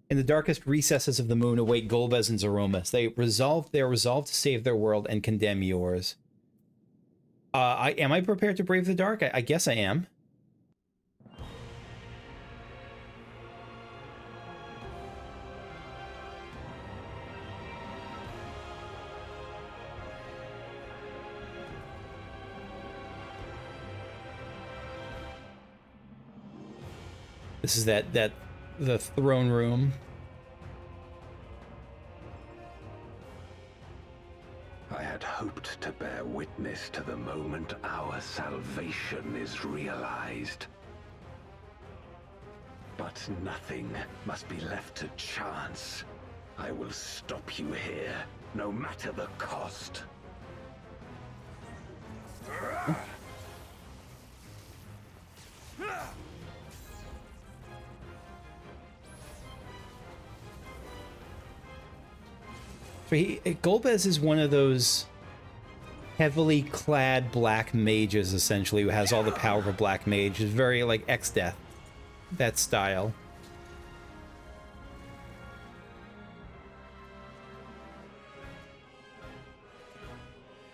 In the darkest recesses of the moon await Golbez and Zeromus. They are resolved to save their world and condemn yours. Am I prepared to brave the dark? I guess I am. This is the throne room. I had hoped to bear witness to the moment our salvation is realized. But nothing must be left to chance. I will stop you here, no matter the cost. Golbez is one of those heavily clad black mages, essentially, who has all the power of a black mage. Is very like X-Death, that style.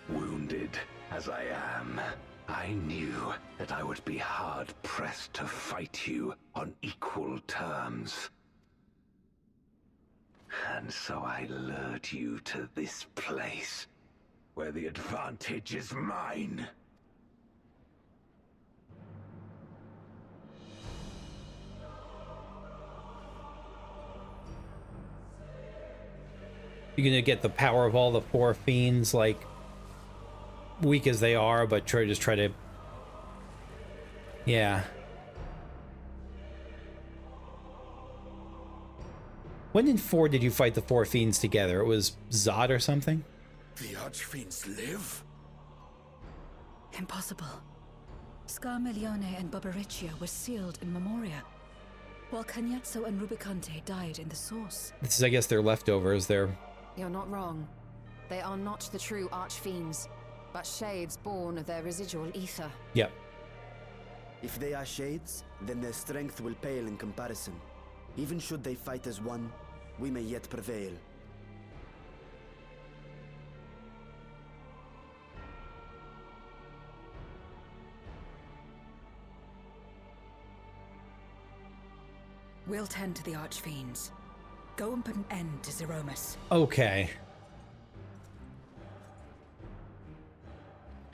Wounded as I am, I knew that I would be hard-pressed to fight you on equal terms. And so I lured you to this place, where the advantage is mine. You're gonna get the power of all the four fiends, like, weak as they are, but try to... Yeah. When in 4 did you fight the four fiends together? It was Zod or something? The Archfiends live? Impossible. Scarmiglione and Barbariccia were sealed in Memoria, while Cagnazzo and Rubicante died in the Source. This is, I guess, their leftovers. You're not wrong. They are not the true Archfiends, but shades born of their residual ether. Yep. If they are shades, then their strength will pale in comparison. Even should they fight as one, we may yet prevail. We'll tend to the Archfiends. Go and put an end to Zeromus. Okay.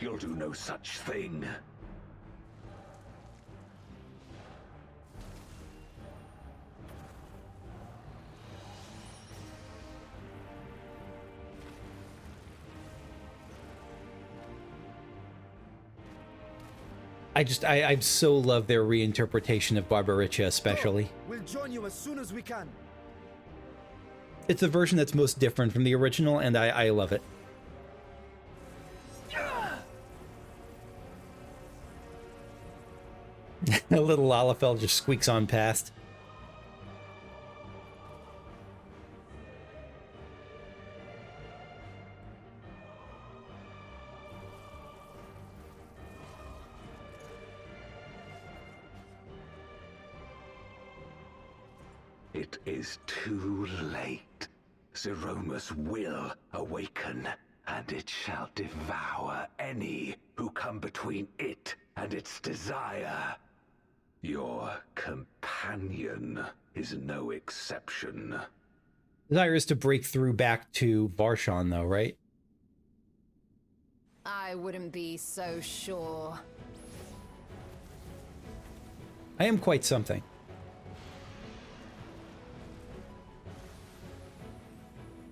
You'll do no such thing. I so love their reinterpretation of Barbariccia, especially. We'll join you as soon as we can. It's a version that's most different from the original, and I love it. A little Lalafell just squeaks on past. It is too late. Zeromus will awaken, and it shall devour any who come between it and its desire. Your companion is no exception. Desire is to break through back to Varshan, though, right? I wouldn't be so sure. I am quite something.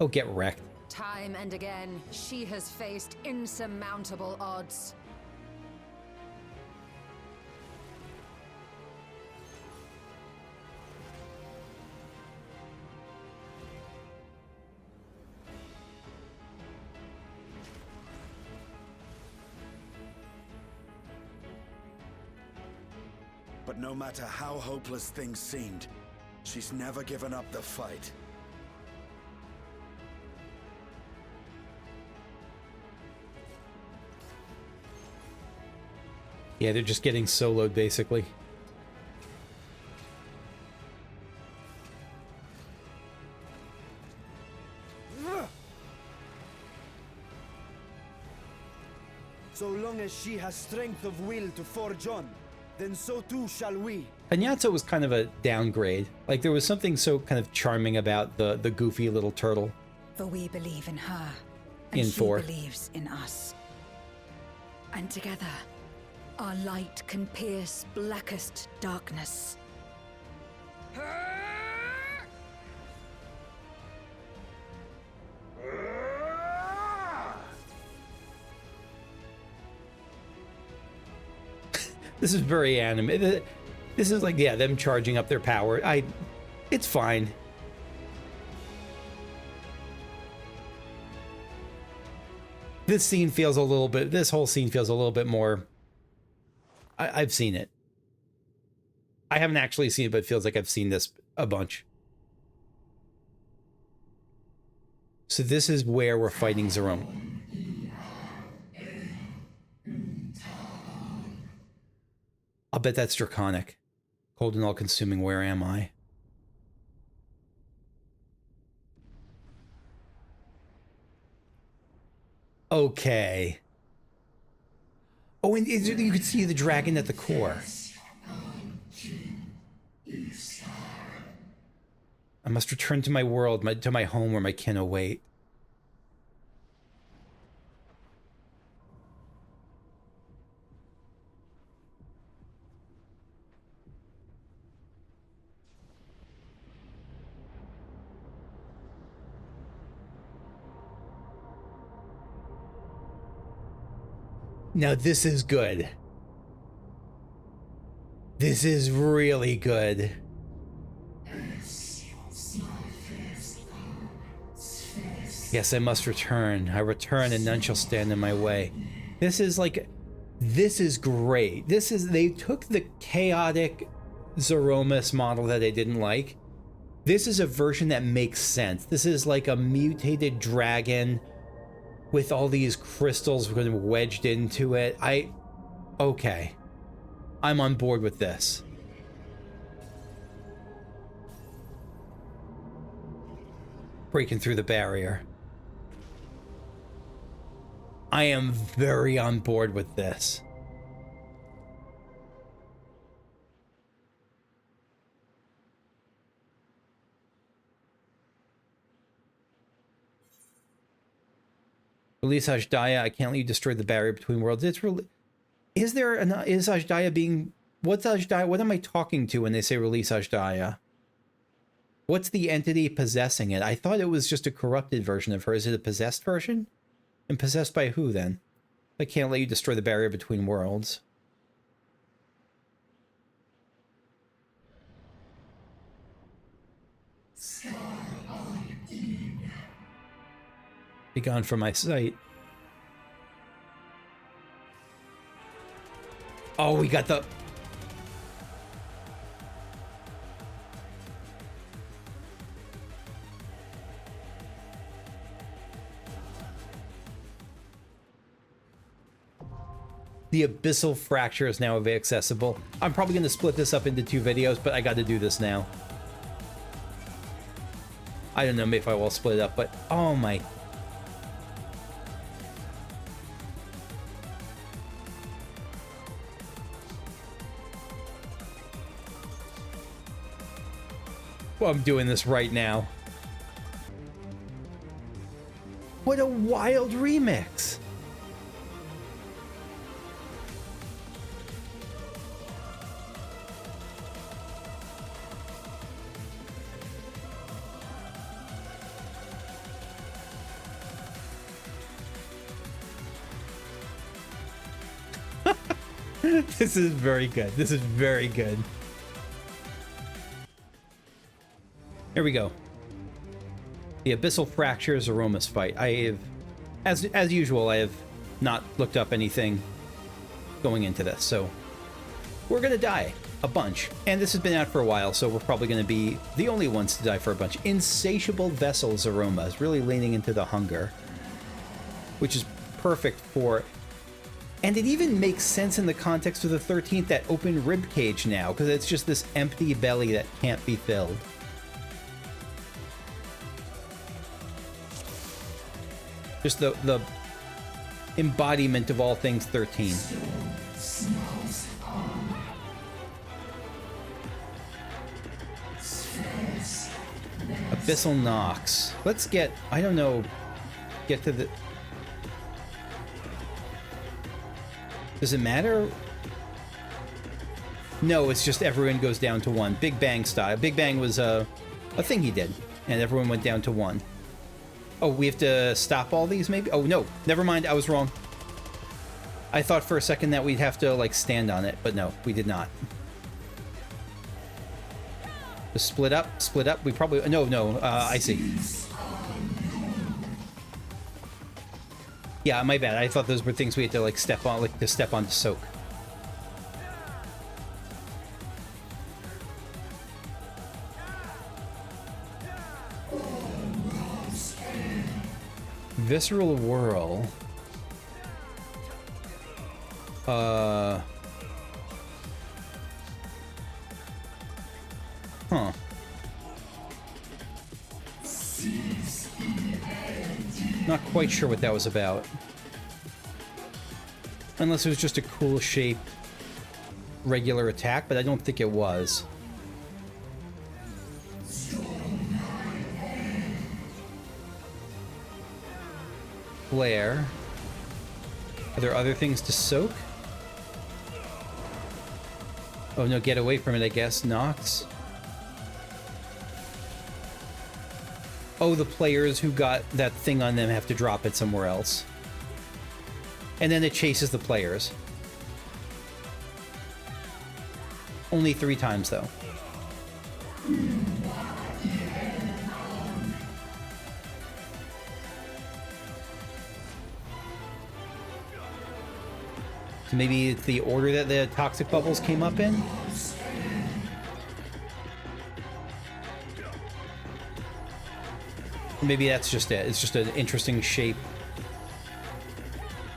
Oh, get wrecked. Time and again, she has faced insurmountable odds. But no matter how hopeless things seemed, she's never given up the fight. Yeah, they're just getting soloed, basically. So long as she has strength of will to forge on, then so too shall we. Anyatsu was kind of a downgrade. Like, there was something so kind of charming about the goofy little turtle. For we believe in her, and In she 4. believes in us. And together, our light can pierce blackest darkness. This is very anime. This is like, yeah, them charging up their power. It's fine. This scene feels a little bit, this whole scene feels a little bit more, I've seen it. I haven't actually seen it, but it feels like I've seen this a bunch. So this is where we're fighting Zeromus. I'll bet that's Draconic. Cold and all-consuming, where am I? Okay. Oh, and you could see the dragon at the core. I must return to my world, to my home where my kin await. Now this is good. This is really good. Yes, I must return. I return and none shall stand in my way. This is like, this is great. This is, they took the chaotic Zeromus model that I didn't like. This is a version that makes sense. This is like a mutated dragon with all these crystals kind of wedged into it. Okay. I'm on board with this. Breaking through the barrier. I am very on board with this. Release Ajdaya. I can't let you destroy the barrier between worlds. It's really... Is Ajdaya being... What's Ajdaya? What am I talking to when they say release Ajdaya? What's the entity possessing it? I thought it was just a corrupted version of her. Is it a possessed version? And possessed by who, then? I can't let you destroy the barrier between worlds. Be gone from my sight. Oh, we got the... The Abyssal Fracture is now accessible. I'm probably going to split this up into 2 videos, but I got to do this now. I don't know if I will split it up, but oh my... Well, I'm doing this right now. What a wild remix! This is very good. This is very good. Here we go. The Abyssal Fracture Zeromus fight. I have, as usual, I have not looked up anything going into this, so we're gonna die a bunch. And this has been out for a while, so we're probably gonna be the only ones to die for a bunch. Insatiable Vessel Zeromus, really leaning into the hunger, which is perfect for... And it even makes sense in the context of the 13th, that open rib cage now, because it's just this empty belly that can't be filled. Just the embodiment of all things 13. Abyssal Nox. Let's get, I don't know, get to the... Does it matter? No, it's just everyone goes down to 1. Big Bang style. Big Bang was a thing he did, and everyone went down to 1. Oh, we have to stop all these, maybe? Oh, no. Never mind. I was wrong. I thought for a second that we'd have to, like, stand on it, but no, we did not. Just split up, split up. We probably... No, I see. Yeah, my bad. I thought those were things we had to, like, step on, like, to step on to soak. Visceral Whirl. Huh. Not quite sure what that was about. Unless it was just a cool shape regular attack, but I don't think it was. Flare. Are there other things to soak? Oh no, get away from it, I guess. Nox. Oh, the players who got that thing on them have to drop it somewhere else. And then it chases the players. Only 3 times, though. So maybe it's the order that the toxic bubbles came up in? Maybe that's just it. It's just an interesting shape.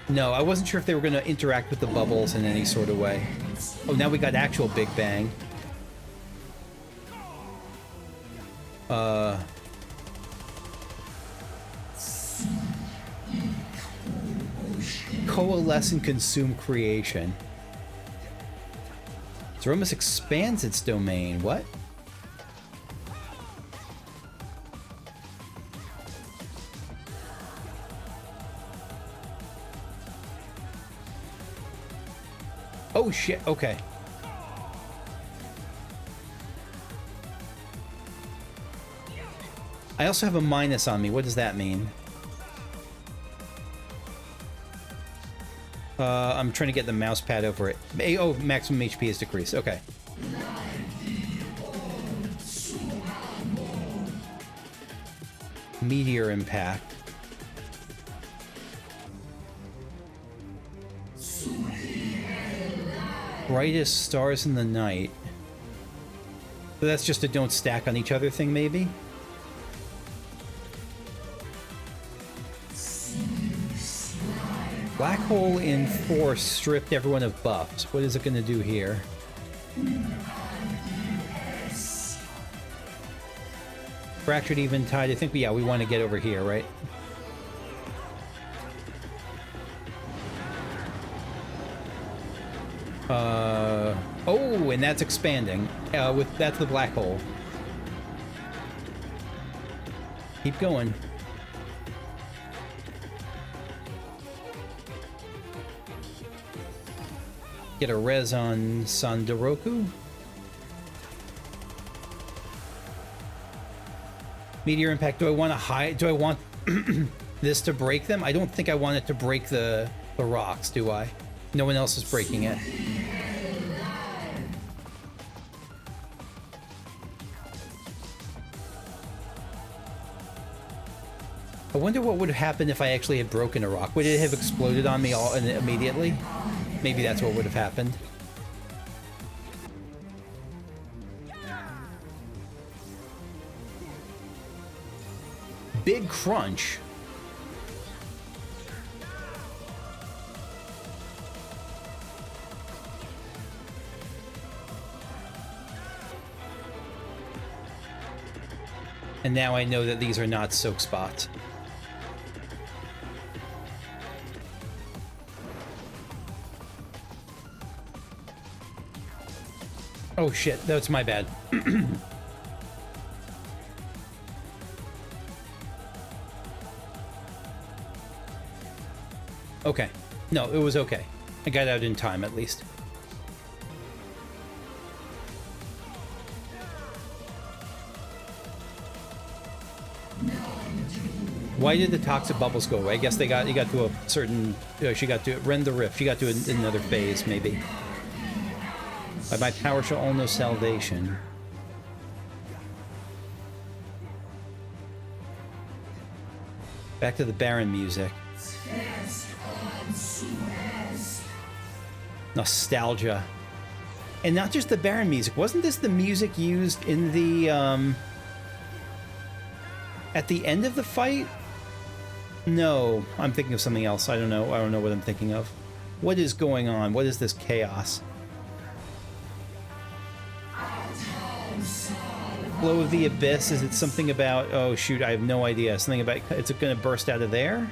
No, I wasn't sure if they were going to interact with the bubbles in any sort of way. Oh, now we got actual Big Bang. Coalesce and consume creation. Zeromus expands its domain. What? Oh shit, okay. I also have a minus on me. What does that mean? I'm trying to get the mouse pad over it. Oh, maximum HP is decreased. Okay. Meteor impact. Brightest stars in the night. So that's just a don't stack on each other thing, maybe? Black hole in force stripped everyone of buffs. What is it going to do here? Fractured Eventide. I think we want to get over here, right? Oh, and that's expanding. That's the black hole. Keep going. Get a res on Sandaroku. Meteor impact. Do I want to hide? Do I want this to break them? I don't think I want it to break the rocks, do I? No one else is breaking it. I wonder what would have happened if I actually had broken a rock. Would it have exploded on me all immediately? Maybe that's what would have happened. Big crunch. And now I know that these are not soak spots. Oh shit, that's my bad. Okay. No, it was okay. I got out in time, at least. Why did the toxic bubbles go away? I guess they got, you got to a certain, she got to rend the rift. She got to another phase, maybe. By my power shall all know salvation. Back to the Baron music. Nostalgia. And not just the Baron music. Wasn't this the music used in the, at the end of the fight? No, I'm thinking of something else. I don't know. I don't know what I'm thinking of. What is going on? What is this chaos? Flow of the Abyss. Is it something about... Oh, shoot. I have no idea. Something about... It's going to burst out of there?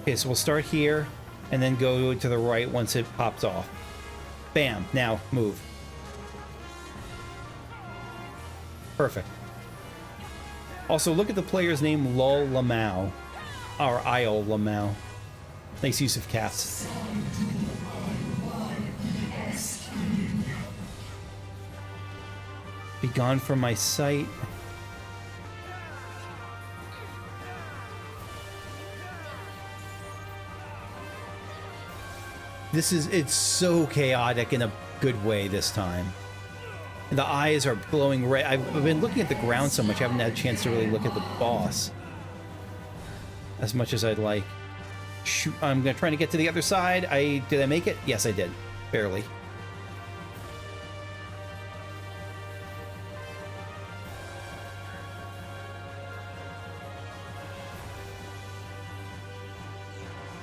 Okay, so we'll start here and then go to the right once it pops off. Bam. Now, move. Perfect. Also, look at the player's name, Lol Lamau. Or Iol Lamau. Nice use of cats. Be gone from my sight. This is, it's so chaotic in a good way this time. And the eyes are glowing red. I've been looking at the ground so much, I haven't had a chance to really look at the boss as much as I'd like. Shoot, I'm gonna try to get to the other side. Did I make it? Yes, I did. Barely.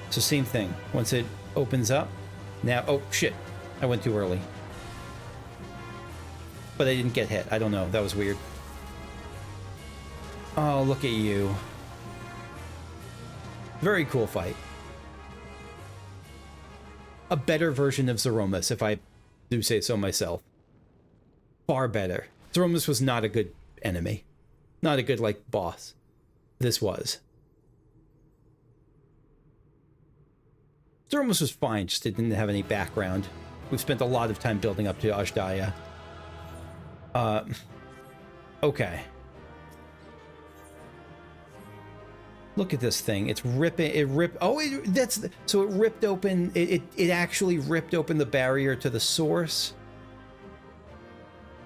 So same thing. Once it opens up, now, oh shit, I went too early. But I didn't get hit. I don't know. That was weird. Oh, look at you. Very cool fight. A better version of Zeromus, if I do say so myself. Far better. Zeromus was not a good enemy. Not a good, like, boss. This was. Zeromus was fine, just it didn't have any background. We've spent a lot of time building up to Ajdaya. Okay. Look at this thing. It's ripping. It ripped. Oh, so it ripped open. It actually ripped open the barrier to the source.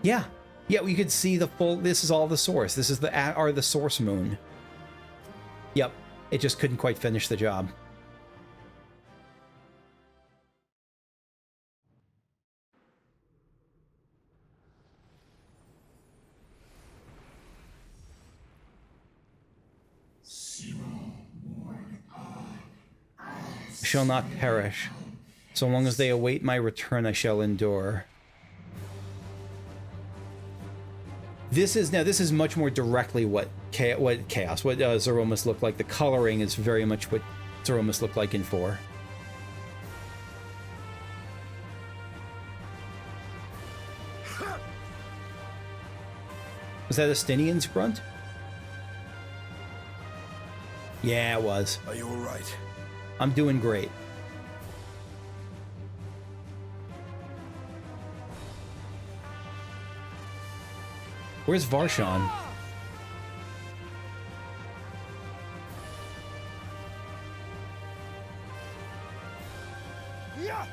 Yeah. Yeah, we could see the full. This is all the source. This is the source moon. Yep. It just couldn't quite finish the job. Shall not perish. So long as they await my return, I shall endure. This is much more directly what Zeromus looked like. The coloring is very much what Zeromus looked like in 4. Was that a Stinian's grunt? Yeah, it was. Are you all right? I'm doing great. Where's Varshan? Yeah.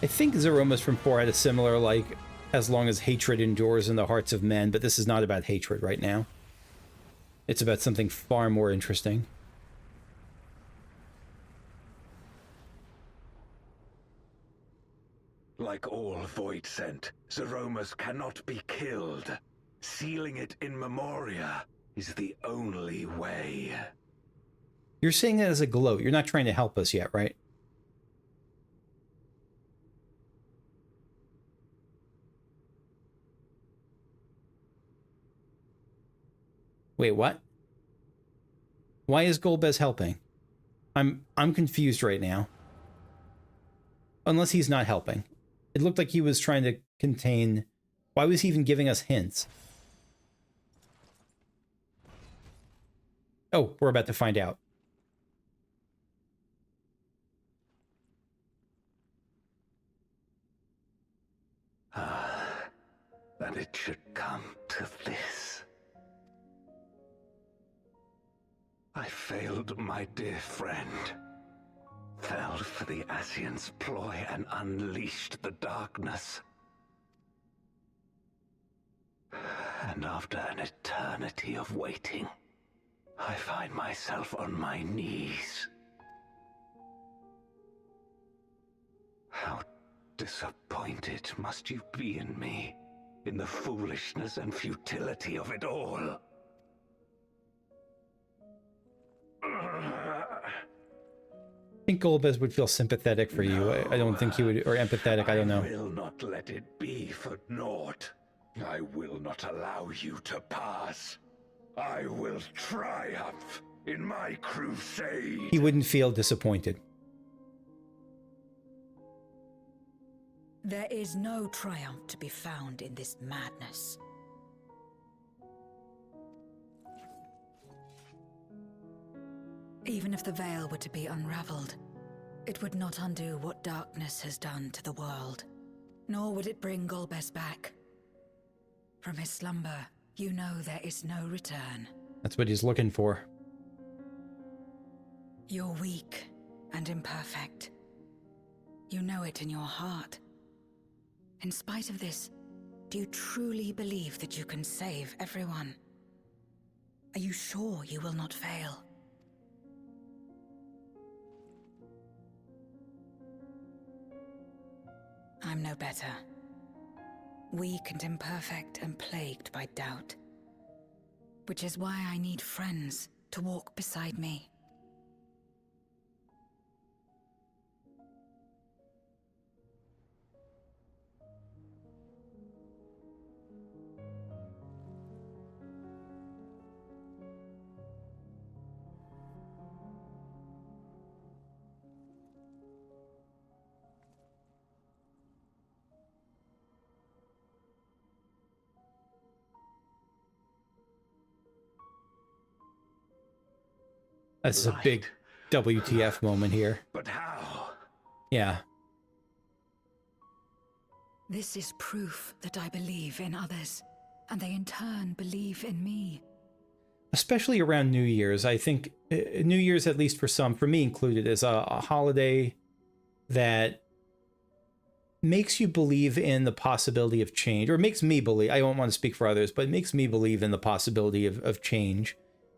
I think Zeromus from 4 had a similar, like, as long as hatred endures in the hearts of men, but this is not about hatred right now. It's about something far more interesting. Like all Void Sent, Zeromus cannot be killed. Sealing it in Memoria is the only way. You're saying that as a gloat. You're not trying to help us yet, right? Wait, what? Why is Golbez helping? I'm confused right now. Unless he's not helping. It looked like he was trying to contain... Why was he even giving us hints? Oh, we're about to find out. That it should come to this. I failed my dear friend. Fell for the Ascian's ploy and unleashed the darkness. And after an eternity of waiting, I find myself on my knees. How disappointed must you be in me, in the foolishness and futility of it all. I think Golbez would feel sympathetic for you. I don't think he would, or empathetic, I don't know. I will not let it be for naught. I will not allow you to pass. I will triumph in my crusade. He wouldn't feel disappointed. There is no triumph to be found in this madness. Even if the veil were to be unraveled, it would not undo what darkness has done to the world. Nor would it bring Golbez back. From his slumber, you know there is no return. That's what he's looking for. You're weak and imperfect. You know it in your heart. In spite of this, do you truly believe that you can save everyone? Are you sure you will not fail? I'm no better. Weak and imperfect and plagued by doubt. Which is why I need friends to walk beside me. That's a big WTF moment here. But how? Yeah. This is proof that I believe in others, and they in turn believe in me. Especially around New Year's. I think New Year's, at least for some, for me included, is a holiday that makes you believe in the possibility of change, or makes me believe, I don't want to speak for others, but it makes me believe in the possibility of change,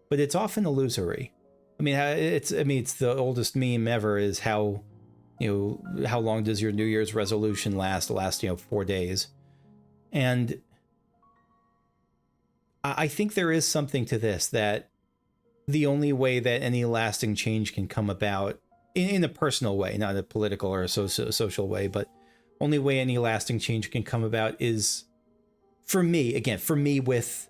but it's often illusory. I mean, it's the oldest meme ever is how long does your New Year's resolution last? The last, 4 days. And I think there is something to this, that the only way that any lasting change can come about, in a personal way, not a political or a social way, but only way any lasting change can come about is, for me, with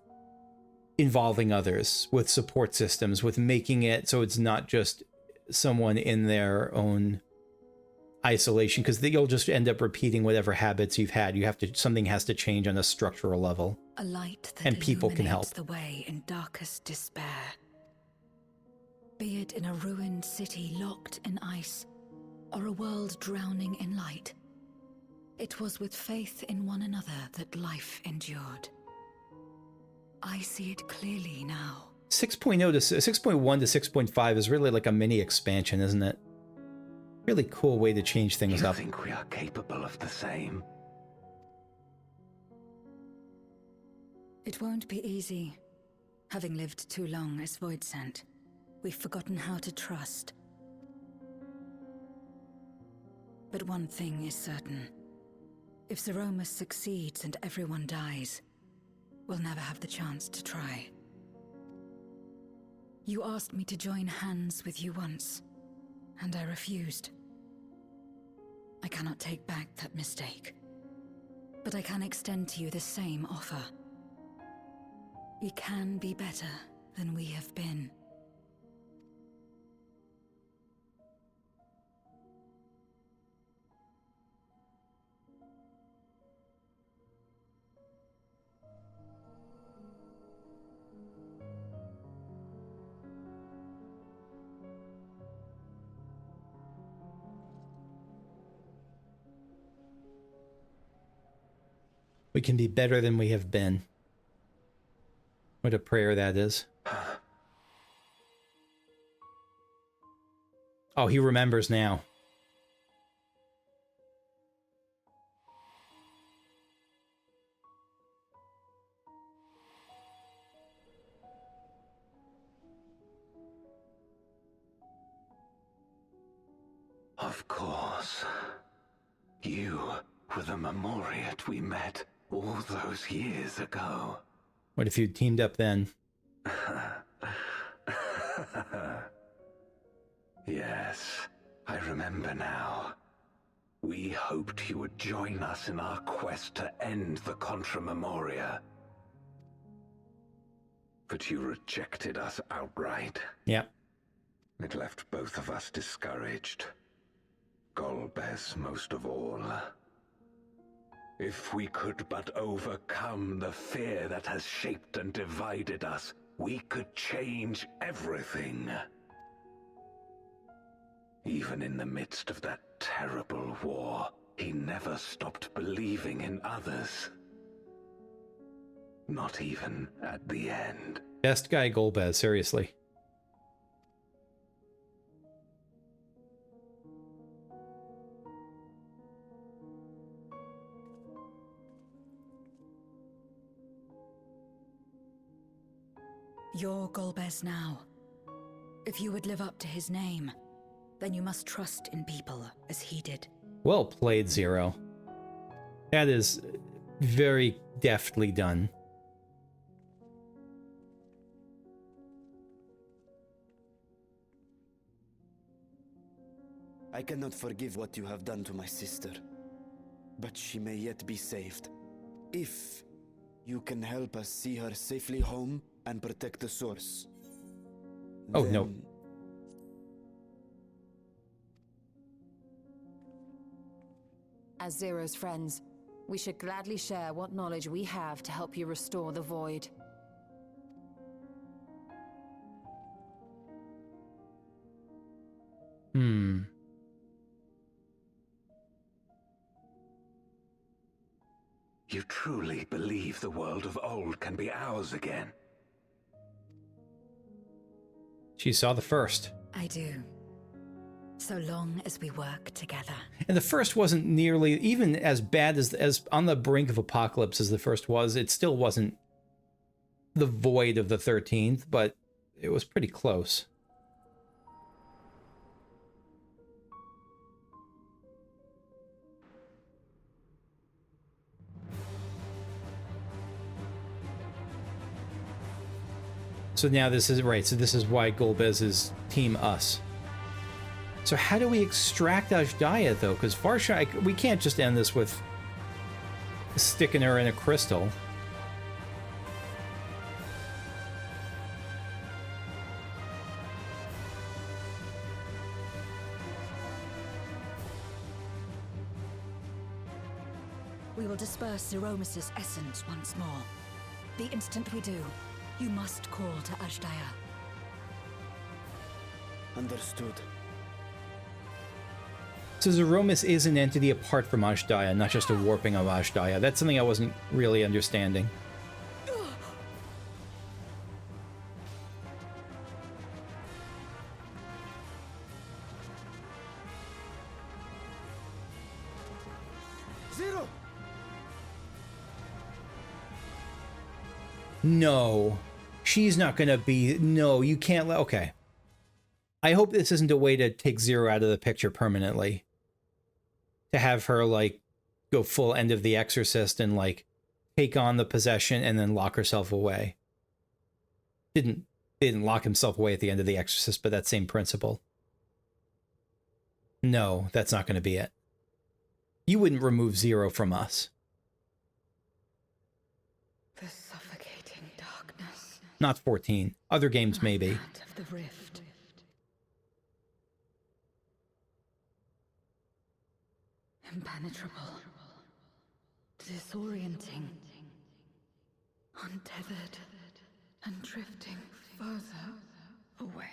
involving others, with support systems, with making it so it's not just someone in their own isolation, because you'll just end up repeating whatever habits you've had. Something has to change on a structural level. A light that and people can help. illuminates the way in darkest despair. Be it in a ruined city locked in ice, or a world drowning in light. It was with faith in one another that life endured. I see it clearly now. 6.0 to 6.1 to 6.5 is really like a mini expansion, isn't it? Really cool way to change things up. I think we are capable of the same. It won't be easy. Having lived too long as Void Sent, we've forgotten how to trust. But one thing is certain. If Zeromus succeeds and everyone dies, we'll never have the chance to try. You asked me to join hands with you once, and I refused. I cannot take back that mistake, but I can extend to you the same offer. We can be better than we have been. We can be better than we have been. What a prayer that is. Oh, he remembers now. Of course. You were the Memoriat we met all those years ago. What if you teamed up then? Yes, I remember now. We hoped you would join us in our quest to end the Contra Memoria. But you rejected us outright. Yeah. It left both of us discouraged. Golbez most of all. If we could but overcome the fear that has shaped and divided us, we could change everything. Even in the midst of that terrible war, he never stopped believing in others. Not even at the end. Best guy Golbez, seriously. You're Golbez now. If you would live up to his name, then you must trust in people as he did. Well played, Zero. That is very deftly done. I cannot forgive what you have done to my sister, but she may yet be saved. If you can help us see her safely home and protect the source. Oh, no. As Zero's friends, we should gladly share what knowledge we have to help you restore the Void. You truly believe the world of old can be ours again? She saw the first. I do. So long as we work together. And the first wasn't nearly, even as bad as on the brink of apocalypse as the first was, it still wasn't the void of the 13th, but it was pretty close. So now this is right. So this is why Golbez is Team Us. So how do we extract Ashdaya, though? Because Farsha, we can't just end this with sticking her in a crystal. We will disperse Zeromus's essence once more. The instant we do, you must call to Ashdaya. Understood. So Zeromus is an entity apart from Ashdaya, not just a warping of Ashdaya. That's something I wasn't really understanding. Zero! No. She's not gonna be... No, you can't let... Okay. I hope this isn't a way to take Zero out of the picture permanently. To have her, like, go full End of the Exorcist and, like, take on the possession and then lock herself away. Didn't Didn't lock himself away at the end of The Exorcist, but that same principle. No, that's not going to be it. You wouldn't remove Zero from us. The suffocating darkness. Not 14. Other games maybe. That of the rift. Impenetrable. Disorienting. Untethered. And drifting further away.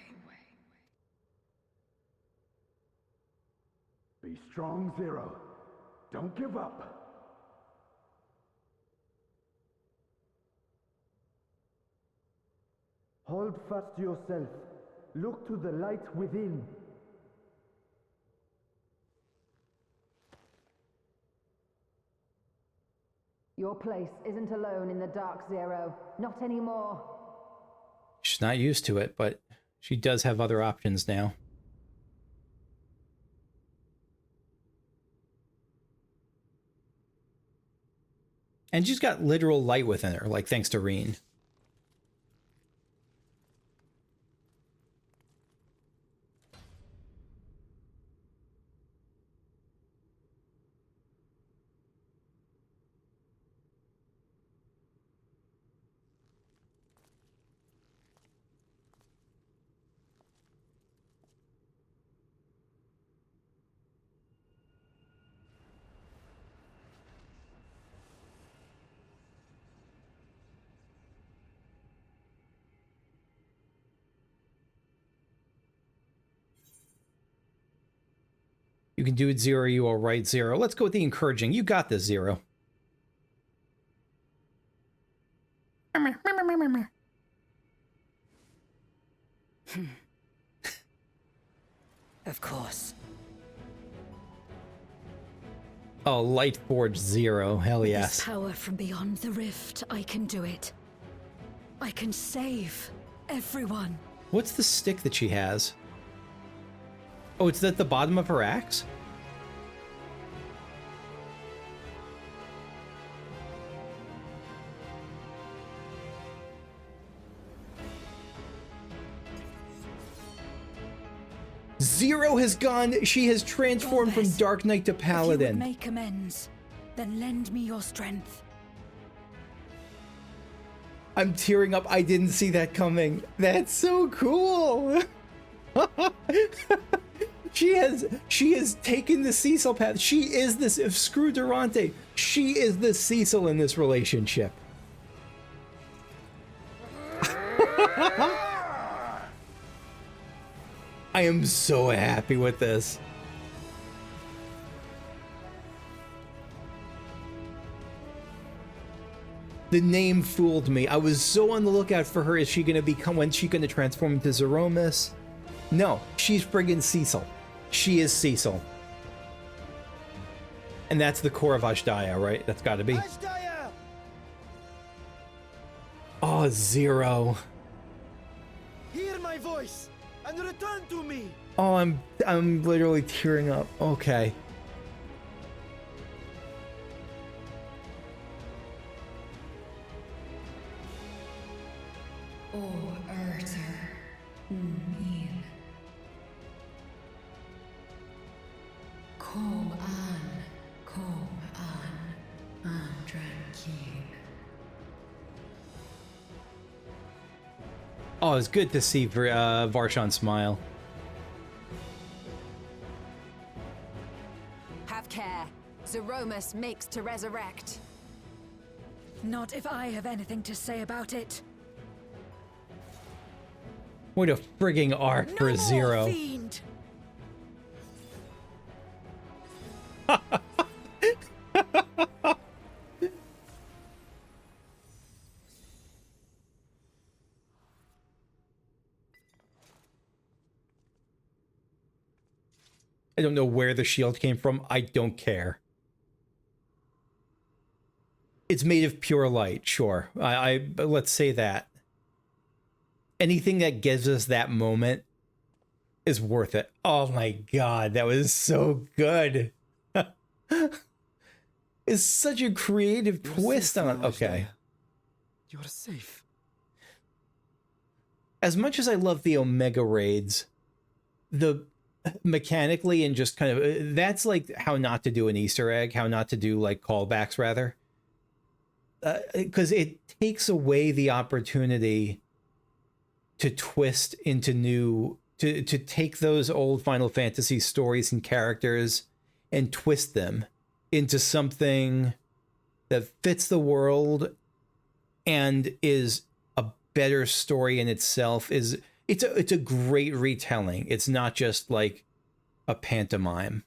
Be strong, Zero. Don't give up. Hold fast yourself. Look to the light within. Your place isn't alone in the dark, Zero. Not anymore. She's not used to it, but she does have other options now. And she's got literal light within her, like thanks to Reen. You can do it, Zero. You all right, Zero. Let's go with the encouraging. You got this, Zero. Of course. Oh, Lightforge Zero. Hell With yes. this power from beyond the rift, I can do it. I can save everyone. What's the stick that she has? Oh, it's at the bottom of her axe? Zero has gone. She has transformed from Golbez, Dark Knight to If you Paladin. would make amends, then lend me your strength. I'm tearing up. I didn't see that coming. That's so cool. She has taken the Cecil path. She is this, if screw Durante, she is the Cecil in this relationship. I am so happy with this. The name fooled me. I was so on the lookout for her. Is she going to become, when's she going to transform into Zeromus? No, she's friggin' Cecil. She is Cecil. And that's the core of Ashdaya, right? That's got to be. Ashdaya! Oh, Zero. Hear my voice and return to me. Oh, I'm literally tearing up. Okay. Oh, Urter. Min. Kom an, Andrankin. Oh, it's good to see Varshan smile. Have care. Zeromus makes to resurrect. Not if I have anything to say about it. What a frigging arc No for more, Zero. fiend! I don't know where the shield came from. I don't care. It's made of pure light, sure. But let's say that. Anything that gives us that moment is worth it. Oh my god, that was so good. It's such a creative twist on it. Okay. You're safe. as much as I love the Omega raids, the mechanically and just kind of that's like how not to do an Easter egg, how not to do like callbacks rather, because it takes away the opportunity to twist into new, to take those old Final Fantasy stories and characters and twist them into something that fits the world and is a better story in itself. It's a great retelling. It's not just like a pantomime.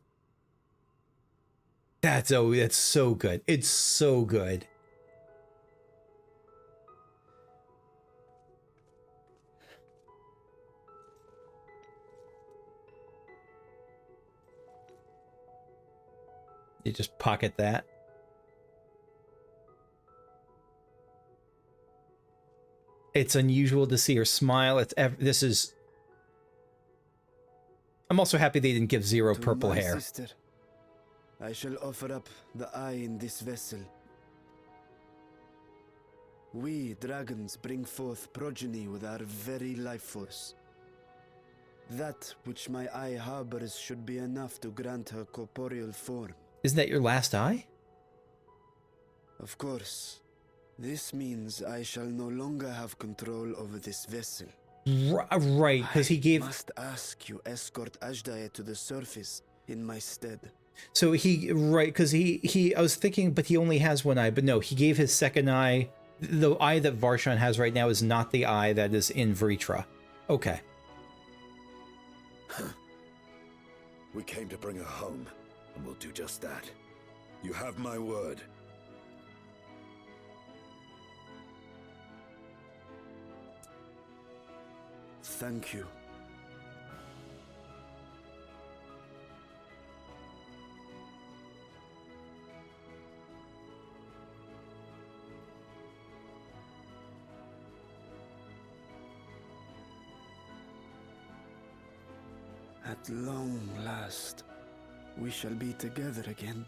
That's so good. It's so good. You just pocket that. It's unusual to see her smile. This is. I'm also happy they didn't give Zero purple hair. Sister, I shall offer up the eye in this vessel. We dragons bring forth progeny with our very life force. That which my eye harbors should be enough to grant her corporeal form. Isn't that your last eye? Of course. This means I shall no longer have control over this vessel. Right, because he gave... I must ask you escort Ajdaye to the surface in my stead. So right, because I was thinking, but he only has one eye. But no, he gave his second eye. The eye that Varshan has right now is not the eye that is in Vritra. Okay. We came to bring her home, and we'll do just that. You have my word. Thank you. At long last, we shall be together again.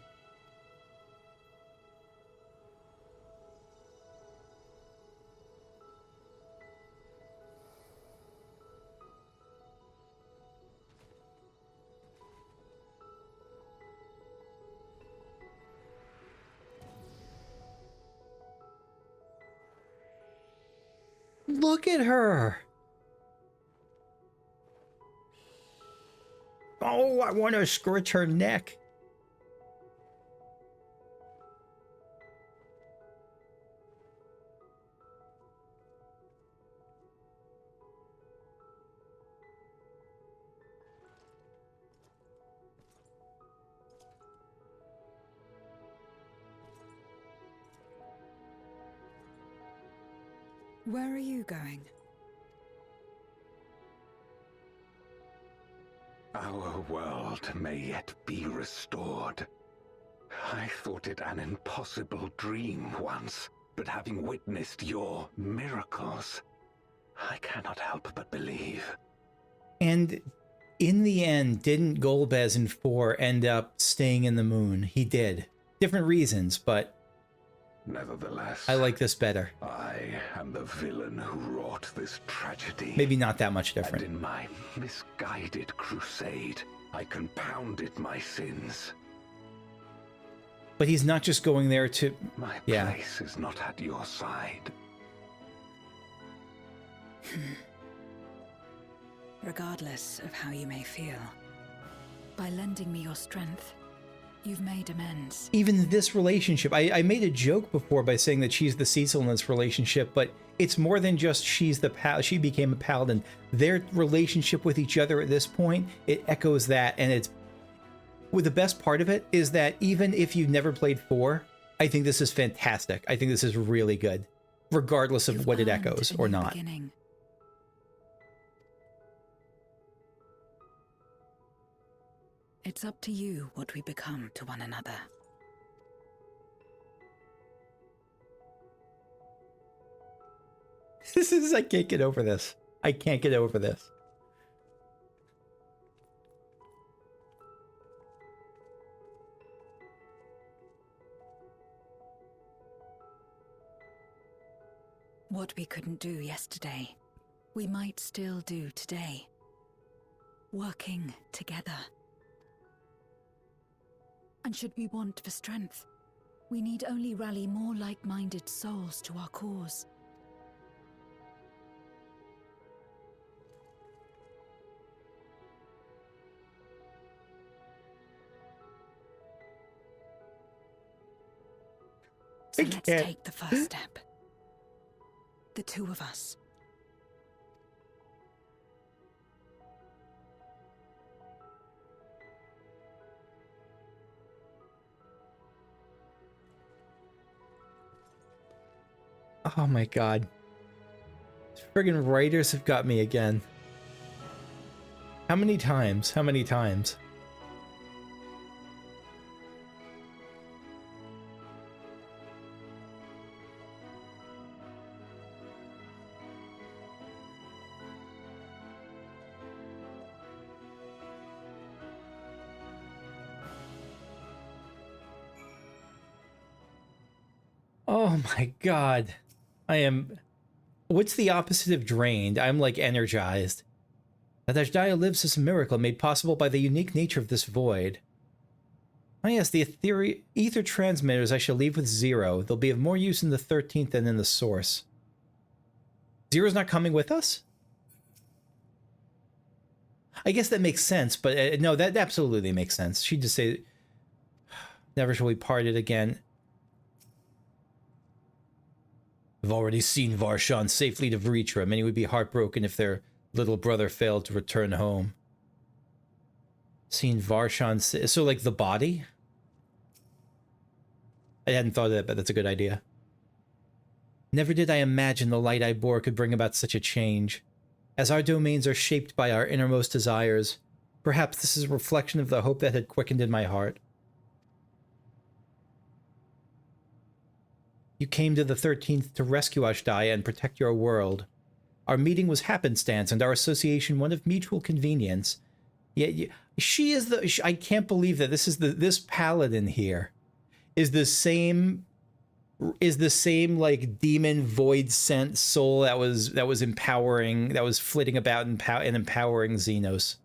Look at her. Oh, I want to scorch her neck. Where are you going? Our world may yet be restored. I thought it an impossible dream once, but having witnessed your miracles, I cannot help but believe. And in the end, didn't Golbez in 4 end up staying in the moon? He did. Different reasons, but Nevertheless, I like this better. I am the villain who wrought this tragedy. Maybe not that much different. And in my misguided crusade, I compounded my sins. But he's not just going there to... My Yeah. place is not at your side. Regardless of how you may feel, by lending me your strength, you've made amends. Even this relationship, I made a joke before by saying that she's the Cecil in this relationship, but it's more than just she became a paladin. Their relationship with each other at this point, it echoes that, and it's... Well, the best part of it is that even if you've never played 4, I think this is fantastic. I think this is really good, regardless of You've what it earned echoes a or new not. beginning. It's up to you what we become to one another. I can't get over this. I can't get over this. What we couldn't do yesterday, we might still do today. Working together. And should we want for strength, we need only rally more like-minded souls to our cause. So let's take the first step. The two of us. Oh my god. These friggin' writers have got me again. How many times? How many times? Oh my god. I am... What's the opposite of drained? I'm like energized. That Ashdaya lives is a miracle made possible by the unique nature of this void. Oh yes, the ether transmitters I shall leave with Zero. They'll be of more use in the 13th than in the source. Zero's not coming with us? I guess that makes sense, but no, that absolutely makes sense. She'd just say, never shall we part it again. I've already seen Varshan safely to Vritra. Many would be heartbroken if their little brother failed to return home. Seen Varshan... So, like, the body? I hadn't thought of that, but that's a good idea. Never did I imagine the light I bore could bring about such a change. As our domains are shaped by our innermost desires, perhaps this is a reflection of the hope that had quickened in my heart. You came to the 13th to rescue Ashdaya and protect your world. Our meeting was happenstance and our association one of mutual convenience. Yet she is the... I can't believe that this is this paladin here is the same like demon void sent soul that was empowering, that was flitting about and empowering Xenos.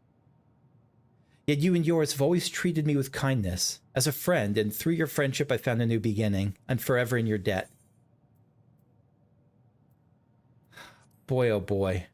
Yet you and yours have always treated me with kindness, as a friend, and through your friendship I found a new beginning. I'm forever in your debt. Boy, oh boy.